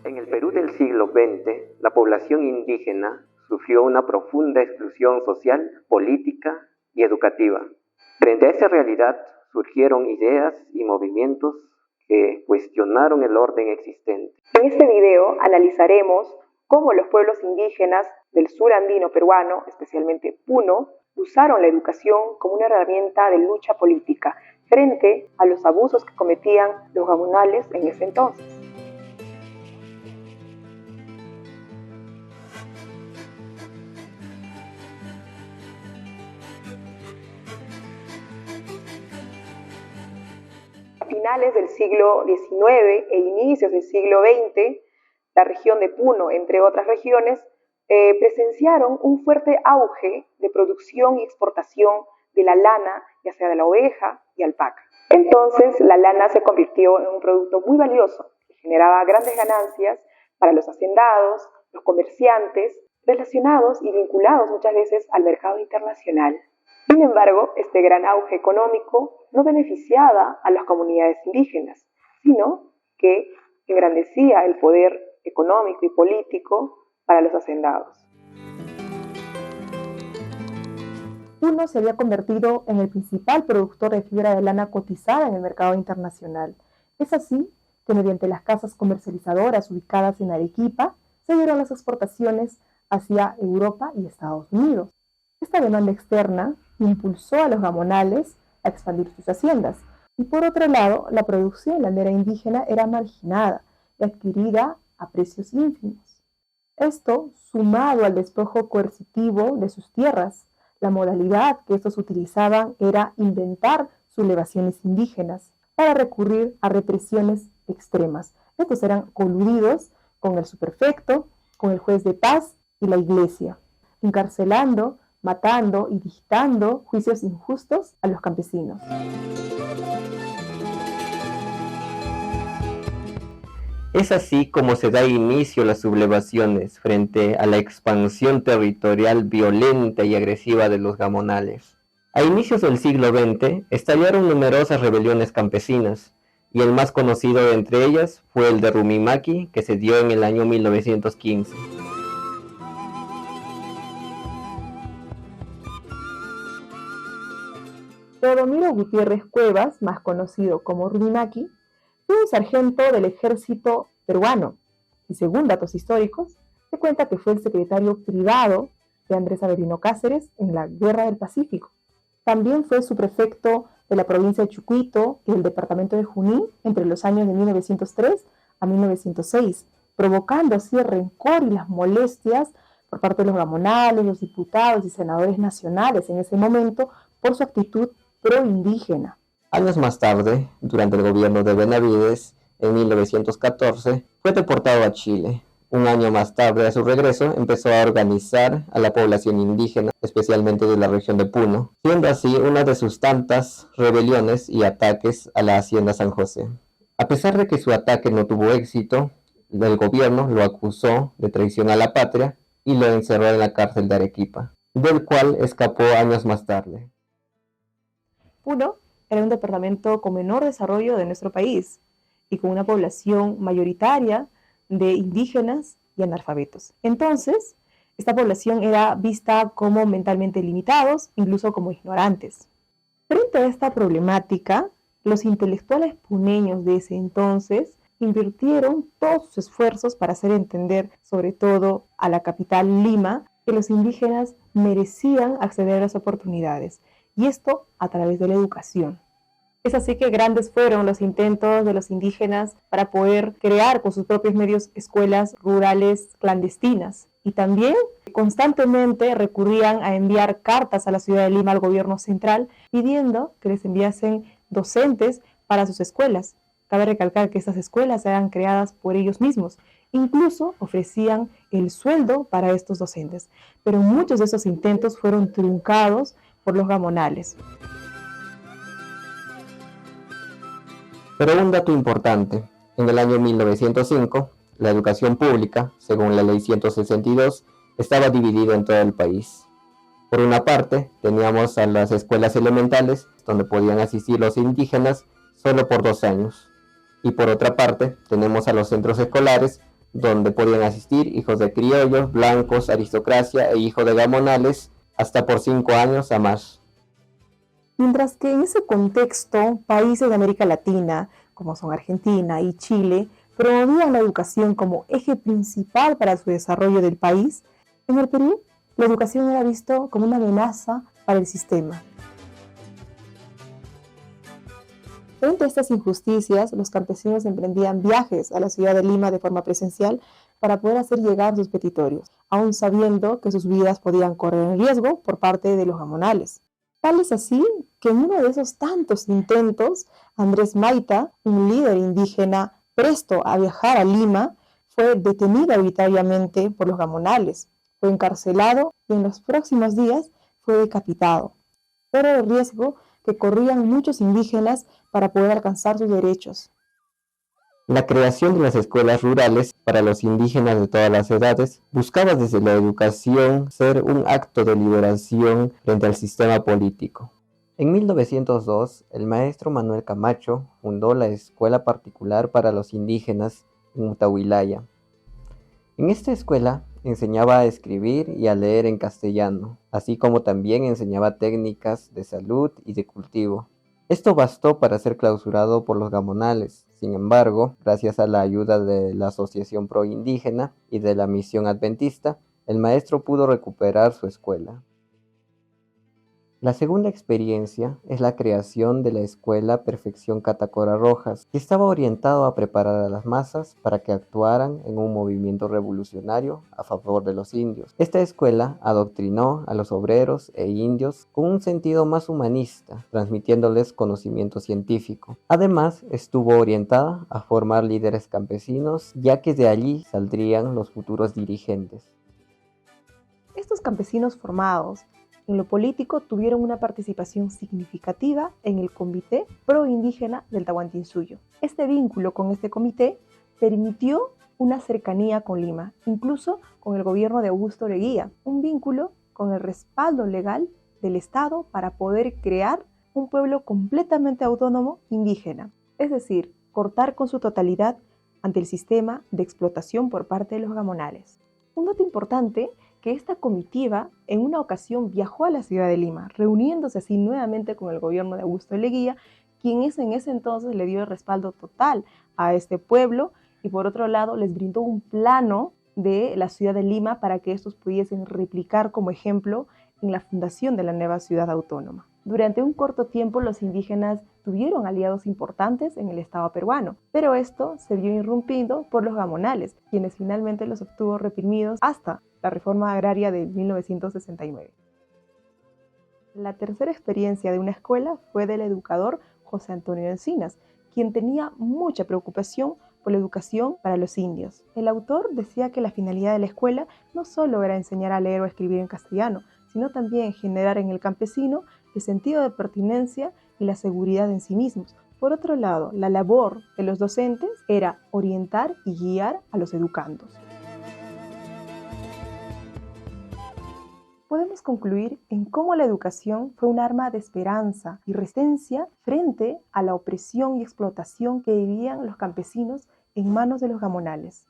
En el Perú del siglo XX, la población indígena sufrió una profunda exclusión social, política y educativa. Frente a esa realidad surgieron ideas y movimientos que cuestionaron el orden existente. En este video analizaremos cómo los pueblos indígenas del sur andino peruano, especialmente Puno, usaron la educación como una herramienta de lucha política frente a los abusos que cometían los gamonales en ese entonces. A finales del siglo XIX e inicios del siglo XX, la región de Puno, entre otras regiones, presenciaron un fuerte auge de producción y exportación de la lana, ya sea de la oveja y alpaca. Entonces, la lana se convirtió en un producto muy valioso, que generaba grandes ganancias para los hacendados, los comerciantes, relacionados y vinculados muchas veces al mercado internacional. Sin embargo, este gran auge económico no beneficiaba a las comunidades indígenas, sino que engrandecía el poder económico y político para los hacendados. Puno se había convertido en el principal productor de fibra de lana cotizada en el mercado internacional. Es así que mediante las casas comercializadoras ubicadas en Arequipa, se dieron las exportaciones hacia Europa y Estados Unidos. Esta demanda externa impulsó a los gamonales a expandir sus haciendas, y por otro lado, la producción lanera indígena era marginada y adquirida a precios ínfimos. Esto, sumado al despojo coercitivo de sus tierras, la modalidad que estos utilizaban era inventar sublevaciones indígenas para recurrir a represiones extremas. Estos eran coludidos con el superfecto, con el juez de paz y la iglesia, encarcelando, matando y dictando juicios injustos a los campesinos. Es así como se da inicio a las sublevaciones frente a la expansión territorial violenta y agresiva de los gamonales. A inicios del siglo XX estallaron numerosas rebeliones campesinas, y el más conocido de entre ellas fue el de Rumimaki, que se dio en el año 1915. Teodomiro Gutiérrez Cuevas, más conocido como Rumimaki, fue un sargento del ejército peruano, y según datos históricos, se cuenta que fue el secretario privado de Andrés Avelino Cáceres en la Guerra del Pacífico. También fue subprefecto de la provincia de Chucuito y del departamento de Junín entre los años de 1903 a 1906, provocando así el rencor y las molestias por parte de los gamonales, los diputados y senadores nacionales en ese momento por su actitud pro-indígena. Años más tarde, durante el gobierno de Benavides, en 1914, fue deportado a Chile. Un año más tarde, a su regreso, empezó a organizar a la población indígena, especialmente de la región de Puno, siendo así una de sus tantas rebeliones y ataques a la hacienda San José. A pesar de que su ataque no tuvo éxito, el gobierno lo acusó de traición a la patria y lo encerró en la cárcel de Arequipa, del cual escapó años más tarde. Puno era un departamento con menor desarrollo de nuestro país y con una población mayoritaria de indígenas y analfabetos. Entonces, esta población era vista como mentalmente limitados, incluso como ignorantes. Frente a esta problemática, los intelectuales puneños de ese entonces invirtieron todos sus esfuerzos para hacer entender, sobre todo a la capital Lima, que los indígenas merecían acceder a las oportunidades, y esto a través de la educación. Es así que grandes fueron los intentos de los indígenas para poder crear con sus propios medios escuelas rurales clandestinas. Y también constantemente recurrían a enviar cartas a la ciudad de Lima, al gobierno central, pidiendo que les enviasen docentes para sus escuelas. Cabe recalcar que estas escuelas eran creadas por ellos mismos. Incluso ofrecían el sueldo para estos docentes. Pero muchos de esos intentos fueron truncados por los gamonales. Pero un dato importante, en el año 1905, la educación pública, según la ley 162, estaba dividida en todo el país. Por una parte, teníamos a las escuelas elementales, donde podían asistir los indígenas solo por 2 años. Y por otra parte, tenemos a los centros escolares, donde podían asistir hijos de criollos, blancos, aristocracia e hijos de gamonales, hasta por 5 años a más. Mientras que en ese contexto, países de América Latina, como son Argentina y Chile, promovían la educación como eje principal para su desarrollo del país, en el Perú, la educación era visto como una amenaza para el sistema. Frente a estas injusticias, los campesinos emprendían viajes a la ciudad de Lima de forma presencial para poder hacer llegar sus petitorios, aun sabiendo que sus vidas podían correr en riesgo por parte de los gamonales. Tal es así que en uno de esos tantos intentos, Andrés Maita, un líder indígena presto a viajar a Lima, fue detenido arbitrariamente por los gamonales, fue encarcelado y en los próximos días fue decapitado. Era el riesgo que corrían muchos indígenas para poder alcanzar sus derechos. La creación de las escuelas rurales para los indígenas de todas las edades buscaba desde la educación ser un acto de liberación frente al sistema político. En 1902, el maestro Manuel Camacho fundó la Escuela Particular para los Indígenas en Utahuilaya. En esta escuela enseñaba a escribir y a leer en castellano, así como también enseñaba técnicas de salud y de cultivo. Esto bastó para ser clausurado por los gamonales. Sin embargo, gracias a la ayuda de la Asociación Pro Indígena y de la Misión Adventista, el maestro pudo recuperar su escuela. La segunda experiencia es la creación de la Escuela Perfección Catacora Rojas, que estaba orientado a preparar a las masas para que actuaran en un movimiento revolucionario a favor de los indios. Esta escuela adoctrinó a los obreros e indios con un sentido más humanista, transmitiéndoles conocimiento científico. Además, estuvo orientada a formar líderes campesinos, ya que de allí saldrían los futuros dirigentes. Estos campesinos formados en lo político tuvieron una participación significativa en el Comité Pro Indígena del Tahuantinsuyo. Este vínculo con este comité permitió una cercanía con Lima, incluso con el gobierno de Augusto Leguía, un vínculo con el respaldo legal del Estado para poder crear un pueblo completamente autónomo indígena, es decir, cortar con su totalidad ante el sistema de explotación por parte de los gamonales. Un dato importante que esta comitiva en una ocasión viajó a la ciudad de Lima, reuniéndose así nuevamente con el gobierno de Augusto Leguía, quien en ese entonces le dio el respaldo total a este pueblo y por otro lado les brindó un plano de la ciudad de Lima para que estos pudiesen replicar como ejemplo en la fundación de la nueva ciudad autónoma. Durante un corto tiempo los indígenas tuvieron aliados importantes en el Estado peruano, pero esto se vio irrumpido por los gamonales, quienes finalmente los obtuvo reprimidos hasta la reforma agraria de 1969. La tercera experiencia de una escuela fue del educador José Antonio Encinas, quien tenía mucha preocupación por la educación para los indios. El autor decía que la finalidad de la escuela no solo era enseñar a leer o escribir en castellano, sino también generar en el campesino el sentido de pertinencia y la seguridad en sí mismos. Por otro lado, la labor de los docentes era orientar y guiar a los educandos. Podemos concluir en cómo la educación fue un arma de esperanza y resistencia frente a la opresión y explotación que vivían los campesinos en manos de los gamonales.